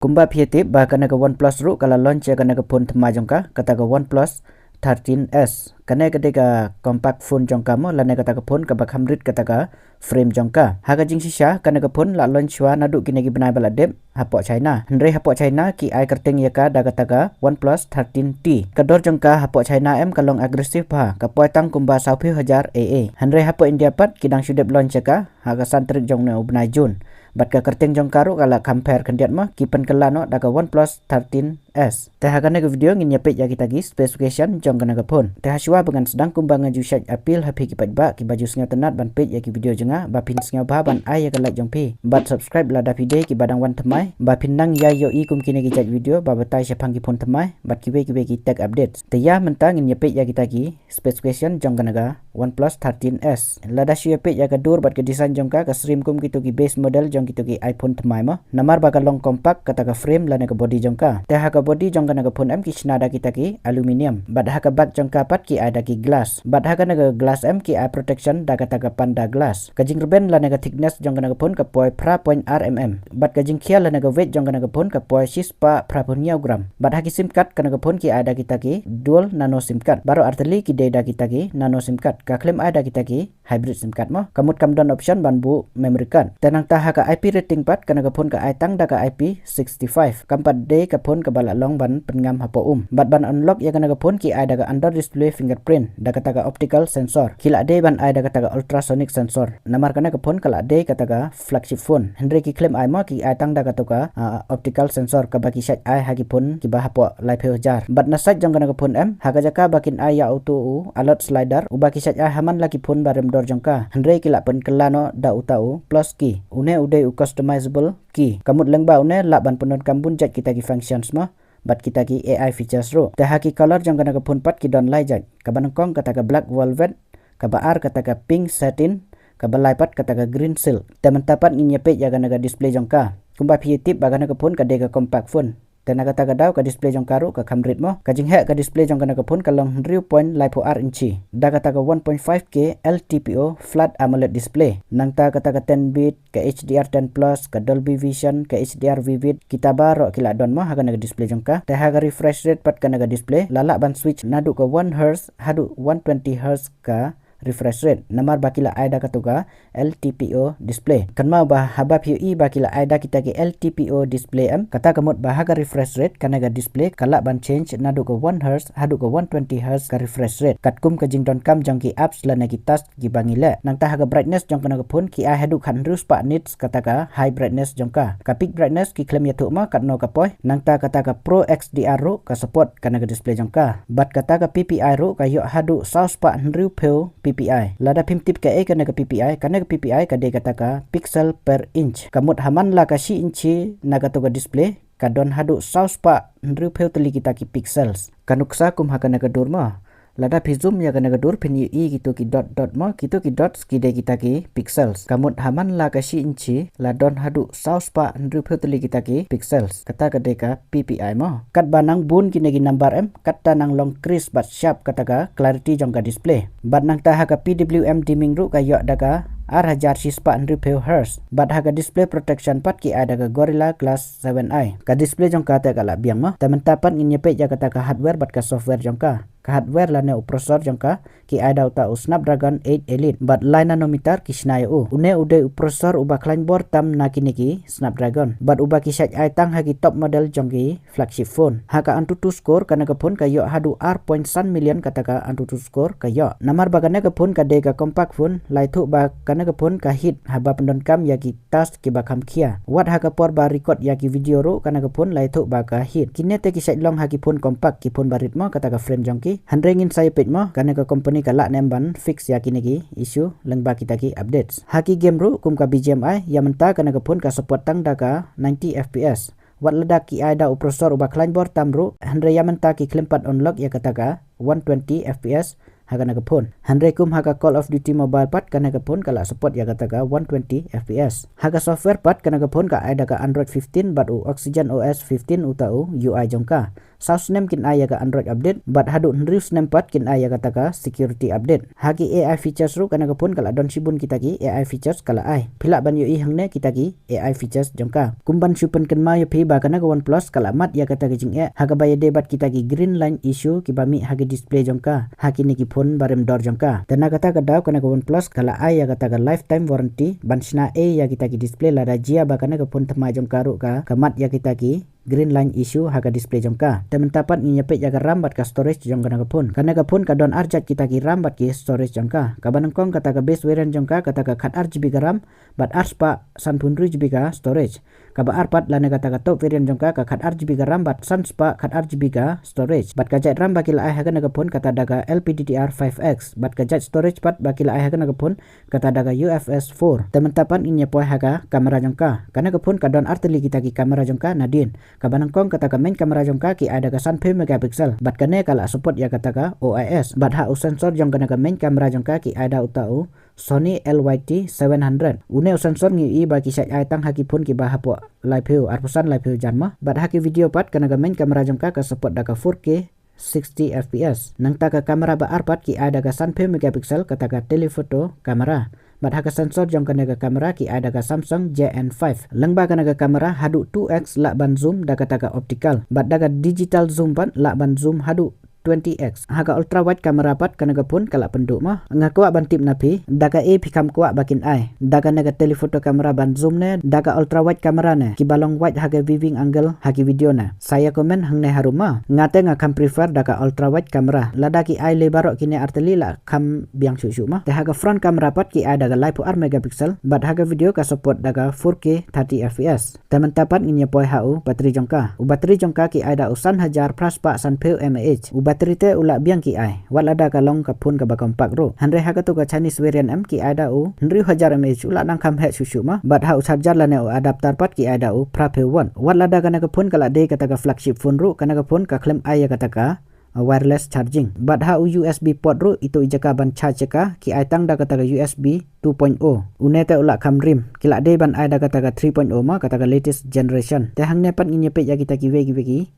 Kumba pietip ba kanaga OnePlus ru kala launch ya kanaga phone thma jongka kataga OnePlus 13s kana kadega compact phone jongka mo lane kataga phone ka bakhamrit kataga frame jongka haga jing sisa kanaga phone la launch wa nadu kinegi benai baladem hapo China hendre hapo China ki ai kerteng yaka daga taga OnePlus 13T kador jongka hapo China em kalong agresif ba kapoi tang kumba 10,000 AA hendre hapo India pat kidang shudep launch yaka haga santrik jongne ubnai Jun bat ka kerteng jongkaru kala compare kendiat mah kipen kelano daga OnePlus 13s teh haga nega video ngin yapet ya kita gi specification jong kena phone teh haswa dengan sedang kumbangan jusat apil happy kipat ba ki baju sengau tenat ban page ya ki video jenga ba pin sengau ba ban ai ya like jong pi bat subscribe la da video ki badang wan temai ba pin nang ya yo i kum kini gi jat video ba batai sepang ki phone temai bat ki be ki tag update teh ya mentang ngin yapet ya kita gi specification jong kena OnePlus 13s la da shi yapet ya ka dur bat ke design jong ka stream kum kitu ki base model gitu ki iPhone temai mah namar baga long compact kata ka frame lana ka body jongka teh ka body jongka naga phone em ki snada kita ki aluminium bad ka back jongka pat ki ada ki glass bad ka naga glass em ki eye protection da kata ka panda glass kajing ruben lana ka thickness jongka naga phone ka poi pra point rmm bad kajing khia lana ka weight jongka naga phone ka poi 6 gram bad ki sim card ka naga phone ki ada kita ki dual nano sim card baru arteli ki data kita ki nano sim card ka claim ada kita ki hybrid sim card mah kamut kamdon option banbu memory card tenang tah ka IP rating pat kana ka phone ka ai tang da ka IP 65 kampat de ka phone ka bala long ban pengam hapo bat ban unlock ya kana ka phone ki ai da ka under display fingerprint da ka optical sensor kila de ban ai da ka ultrasonic sensor namar kana ka phone kala de ka flagship phone hendre ki claim ai ma ki ai tang da ka optical sensor ka baki sat ai ha ki phone ki ba hapo live jar bat nasat jong kana ka phone em ha ka jaka bakin ai ya auto alert slider ubaki sat ai haman la ki phone barem dor jongka hendre ki la pen kelano da utau plus ki une ude customizable key kamut lengba une laban penon kambun jat kita ki functions mah bat kita ki AI features ro teh ki color jong kana ka phone pat ki don lai jat ka banangkong kata ka black velvet ka baar kata ka pink satin ka balai pat kata ka green silk temen tapat nginya page ya kana ka display jong ka kumba pi tip bagana ka phone ka de ka compact phone tenaga taga daw ka display jong karu ka kamrit mo ka jinghe ka display jong kana ka phone kalong 3.5 inci daga taga 1.5K LTPO flat AMOLED display nang ta ka taga 10 bit ka HDR10 plus ka Dolby Vision ka HDR Vivid kita baro kila don mo haga naga display jong ka teh haga refresh rate pat ka naga display lala ban switch nadu ka 1 Hz hadu 120 Hz ka refresh rate namar bakila aida katuga LTPO display kanma ba habab UI bakila aida kita ke LTPO display em kata kamut bahaga refresh rate kanaga display kala ban change nadu ke 1 Hz hadu ke 120 Hz ka refresh rate katkum ke jingdon kam jangki apps lana ki task ki bangile nang tahaga brightness jong kanaga phone ki ai hadu khan rus pa nits kataka high brightness jongka ka peak brightness ki claim yatu ma katno ka poi nang ta kataka Pro XDR ro ka support kanaga display jongka bat kataka PPI ro ka yo hadu saus pa nriu peu PPI lada pimtip ka kana ka PPI kana ka PPI ka de kata ka pixel per inch kamut haman la ka si inchi naga to ka display kadon hadu saus pa nriu peu teli kita ki pixels kanuksa kum hakana ka durma lada pi zoom ya kana ka dur pin i gitu ki dot mo gitu ki dots ki de kita ki pixels kamut haman la ka si inchi la don hadu saus pa nriu peu teli kita ki pixels kata ka de ka PPI mo kat banang bun kini gi number em kata nang long crease but sharp kata ka clarity jong ka display bat nang ta ka PWM dimming ru ka yo daga R1000 sispa nriu Hz bat haga display protection pat ki ada ka Gorilla Glass 7i ka display jong ka ta ka la biang mo tamen tapat nginya pe ja kata ka hardware bat ka software jong ka hardware lane processor jong ka ki ada uta Snapdragon 8 Elite bat line nanometer ki snai une ude processor uba klein bor tam na kini ki Snapdragon bat uba ki sat ai tang hagi top model jong ki flagship phone haka Antutu score kana ka phone ka yo hadu R.1 million kata ka Antutu score ka yo namar bagana ka phone ka de ka compact phone lai thu ba kana ka phone ka hit haba pendon kam ya ki task ki bakam khia wat haka por ba record ya ki video ro kana ka phone lai thu ba ka hit kinete ki sat long hagi phone compact ki phone barit mo kata ka frame jong ki handringin saya pet mo kana ka company ka la nemban fix ya kini ki issue lengba kita ki updates haki game ru kum ka BGMI ya menta kana ka phone ka support tang da ka 90 fps wat lada ki ada processor uba klein bor tamru handre ya menta ki klimpat unlock ya kata ka 120 fps haga naga phone handre kum haga Call of Duty mobile pat kana ka phone kala support ya kata ka 120 fps haga software pat kana ka phone ka ada ka Android 15 bat Oxygen OS 15 utau UI jongka Saus name kin aya ka Android update but hadu nrius name pat kin aya kata ka security update. Hagi AI features ru kana kapun kala don sibun kita ki AI features kala ai. Phila ban yo i hangne kita ki AI features jongka. Kumban supen ken ma yo phi ba kana ka OnePlus kala mat ya kata ki jing e. Haga ba de bat kita ki green line issue ki bami hagi display jongka. Hagi ni ki phone barem dor jongka. Tena kata ka daw kana ka OnePlus kala ai ya kata ka lifetime warranty ban sina e ya kita ki display lada jia ba kana ka phone thma jongka ru ka kamat ya kita ki green line issue haga display jongka. Temen tapat ni nyepet jaga RAM bat ka storage jongka na kapun. Kana kapun ka don arjat kita ki RAM bat ki storage jongka. Kaban kong kata ka base variant jongka kata ka khat RGB ka RAM bat arspa 1.2 GB ka storage. Kaba arpat lana kata ka top variant jongka ka khat RGB ka RAM bat sanspa khat RGB ka storage. Bat ka jat RAM bakila ai haga na kapun kata daga LPDDR5X. Bat ka jat storage pat bakila ai haga na kapun kata daga UFS 4. Temen tapat ni nyepoi haga kamera jongka. Kana kapun ka don arteli kita ki kamera jongka nadin. Kaban kong kata ka main kamera jongka ki ada ka 1 megapixel bat kane kala support ya kata ka OIS bat ha sensor jong kana ka main kamera jongka ki ada utau Sony LYT 700 une sensor ngi i bagi sai ai tang haki pun ki ba hapo live view arpusan live view janma bat haki video pat kana ka main kamera jongka ka support da ka 4K 60 fps nang ta ka kamera ba arpat ki ada ka 1 megapixel kata ka telephoto kamera. Bat haka sensor jong kana ka kamera ki ada ka Samsung JN5. Lengba kana ka kamera hadu 2x lak ban zoom da kata ka optical. Bat daga digital zoom pan lak ban zoom hadu 20x. Haka ultra wide kamera pat kana ka pun kala penduk mah. Ngakwa ban tip napi daga e pikam kwa bakin ai. Daga naga telephoto kamera ban zoom ne daga ultra wide kamera ne ki balong wide haga viewing angle haki video na. Saya komen hangne haruma ngate ngakam prefer daga ultra wide kamera. Lada ki ai lebarok kini arteli la kam biang susu mah. Te haga front kamera pat ki ai daga 5 megapixel bat haga video ka support daga 4K 30 fps. Temen tapat nginya poi hau bateri jongka. U bateri jongka ki ai da usan hajar praspa san peu mAh. Bateri te ulak biang ki ai wal ada ka long ka phun ka ba kompak ro hanre ha ka tu ka Chinese variant m ki ai da u henry hajar mAh ulak nang kam he susu ma bat ha charger la ne u adapter pat ki ai da u prape 1 wal ada ka na ka phun kala de kata ka flagship phone ro kana ka phun ka claim ai ya kata ka wireless charging bat ha u USB port ro itu ijaka ban charge ka ki ai tang da kata ka USB 2.0 une te ulak kam rim kila de ban ai da kata ka 3.0 ma kata ka latest generation te hang ne pat ngi pe ya kita ki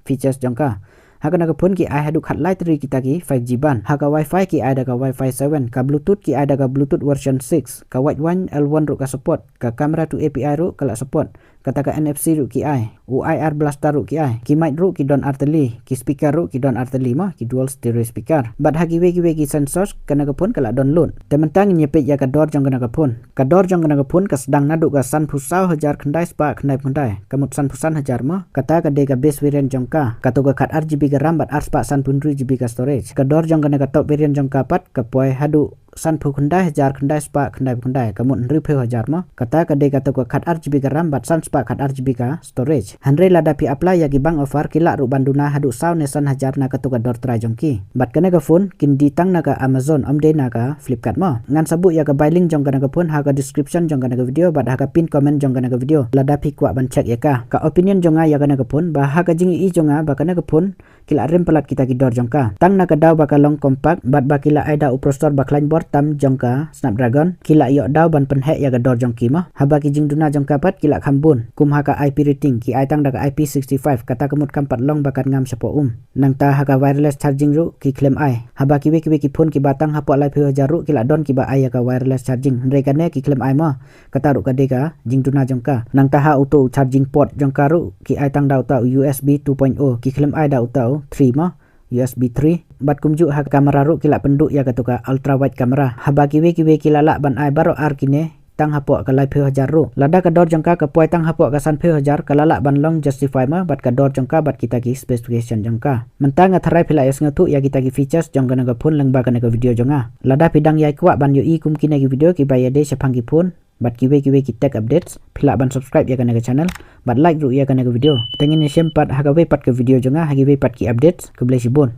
features jongka. Haka naga pun ki ai hadu khat light ri kita ki 5G ban. Haka wifi ki ai daga wifi 7. Ka bluetooth ki ai daga bluetooth version 6. Ka white one L1 ru ka support. Ka camera to API ru kala support. Kata ka NFC ru ki ai. UIR blaster ru ki ai. Ki mic ru ki don arteli. Ki speaker ru ki don arteli mah ki dual stereo speaker. Bat hagi wegi sensors kana ka pun kala download. Tementang nyepet ya ka dor jong kana ka pun. Ka dor jong kana ka pun ka sedang nadu ka san pusau hajar khandai spa khandai khandai. Kamut san pusan hajar mah. Kata ka de ka base variant jong ka. Katu ka khat RGB RAM bat arspa 1.2 GB ka storage. Kador jong kana ka top variant jong ka pat ka poi hadu san phu khandai hajar khandai spa khandai kamun riphe hajar ma kata ka de kata ka khat RGB ka RAM bat san spa khat RGB ka storage hanre lada pi apply ya gi bang offer kila ru banduna hadu saw ne san hajar na ka tu ka dor try jong ki bat kana ka phone kin di tang na ka Amazon amde na ka Flipkart ma ngan sabu ya ka buy link jong kana ka phone ha ka description jong kana ka video bat ha ka pin comment jong kana ka video lada pi kwa ban check ya ka opinion jonga ya kana ka phone ba ha ka jing i jonga ba kana ka phone kila rem pelat kita ki dor jong ka tang na ka daw ba ka long compact bat ba kila aida u processor ba line board tam jongka Snapdragon kila yok daw ban penhe ya gador jongki mah haba ki jing duna jongka pat kila khambun kum haka IP rating ki ai tang daga IP65 kata kemut kampat long bakat ngam sapo nang ta haka wireless charging ru ki claim ai haba ki ki phone ki batang hapo lai pheu jaru kila don ki ba ai ka wireless charging reka ne ki claim ai mah kata ru ka deka jing duna jongka nang ta ha auto charging port jongka ru ki ai tang daw ta USB 2.0 ki claim ai daw ta 3 mah USB 3 bat kumju ha kamera ru kila penduk ya katuka ultra wide kamera haba kiwe kila lak ban ai baro ar kine tang hapo ka lai pheu hajar ru lada ka dor jongka ka poi tang hapo ka san pheu hajar kala lak ban long justify ma bat ka dor jongka bat kita ki specification jongka mentang atharai phila es ngatu ya kita ki features jongka na ka phone lengba ka na ka video jonga lada pidang yai kwa ban yo i kum kine ki video ki bayade sapang ki phone bat kiwe ki tech updates phila ban subscribe ya kana ka channel bat like ru ya kana ka video tengin sempat hagawe pat ke video jonga hagawe pat ki updates ke blesibon